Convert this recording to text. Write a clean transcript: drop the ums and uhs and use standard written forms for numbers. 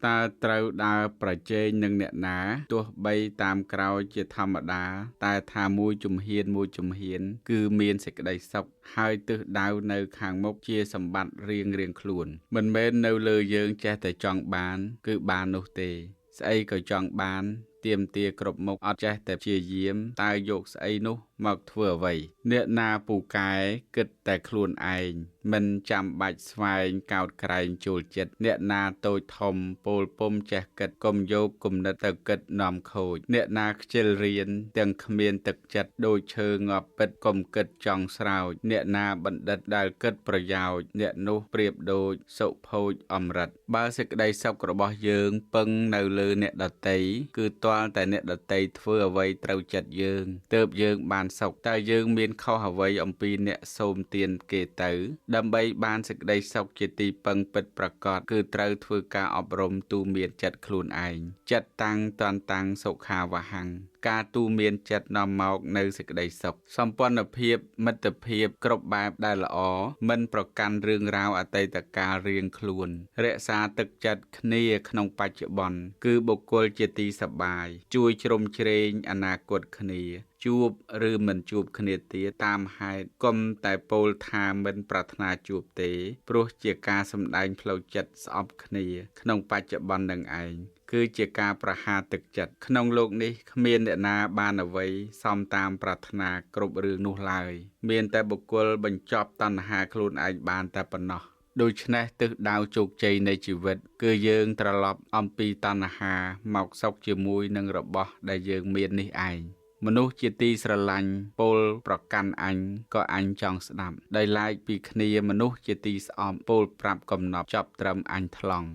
តើត្រូវដើរប្រជែងនឹងអ្នកណាទោះបីតាមក្រោយជាធម្មតាតែថាមួយជំហានគឺមានសេចក្តីសុខហើយទិសដៅនៅខាងមុខជាសម្បត្តិរៀងខ្លួនមិនមែននៅលើយើងចេះតែចង់បានគឺបាននោះទេស្អីក៏ចង់បានទាមទារគ្រប់មុខអត់ចេះតែព្យាយាមតើយកស្អីនោះមកធ្វើអ្វីអ្នកណាពូកែគិតតែខ្លួនឯងមិនចាំបាច់ស្វែងកោតក្រែងចូលចិត្តអ្នកណាតូចធំពោលពុំចេះគិតកុំយកគំនិតទៅគិតនាំខូចអ្នកណាខ្ជិលរៀនទាំងគ្មានទឹកចិត្តដូចឈើងាប់ពិតកុំគិតចង់ស្រោចអ្នកណាបណ្ឌិតដែលគិតប្រយោជន៍អ្នកនោះប្រៀបដូចសុភោជអមរិតបើសេចក្តីសុខរបស់យើងពឹងនៅលើអ្នកដតីគឺទាល់តែអ្នកដតីធ្វើអ្វីត្រូវចិត្តយើងទើបយើងបានសុខតើយើងមានខុសអ្វីអំពីអ្នកសូមទានគេទៅដើម្បីបានសេចក្តីសុខជាទីពឹងពិតប្រាកដគឺត្រូវធ្វើការអប់រំទូមានចិត្តខ្លួនឯងចិត្តតាំងតន្តាំងសុខាវហੰការទូមានចិត្តនាំមកនៅសេចក្តីសុខសម្ព័ន្ធភាពមិត្តភាពគ្រប់បែបដែលល្អមិនប្រកាន់រឿងរ៉ាវអតីតកាលរៀងខ្លួនរក្សាទឹកចិត្តគ្នាក្នុងបច្ចុប្បន្នគឺបុគ្គលជាទីសប្បាយជួយជ្រោមជ្រែងអនាគតគ្នាជួបឬមិនជួបគ្នាទៀតតាមហេតុកុំតែពោលថាមិនប្រាថ្នាជួបទេព្រោះជាការសម្ដែងផ្លូវចិត្តស្អប់គ្នាក្នុងបច្ចុប្បន្ននឹងឯងគឺជាការប្រហារទឹកចិត្តក្នុងโลกនេះគ្មានអ្នកណាបានអ្វីសមតាមប្រាថ្នាគ្រប់រឿងនោះឡើយមានតែបុគ្គលបញ្ចប់តណ្ហាខ្លួនឯងបានតែប៉ុណ្ណោះដូច្នេះទិសដៅជោគជ័យនៃជីវិតគឺយើងត្រឡប់អំពីតណ្ហាមកសុខជាមួយនឹងរបស់ដែលយើងមាននេះឯងមនុស្សជាទីស្រឡាញ់ពោលប្រកាន់អញក៏អញចង់ស្ដាប់ដោយឡែកពីគ្នាមនុស្សជាទីស្អប់ពោលប្រាប់កំណប់ចប់ត្រឹមអញថ្លង់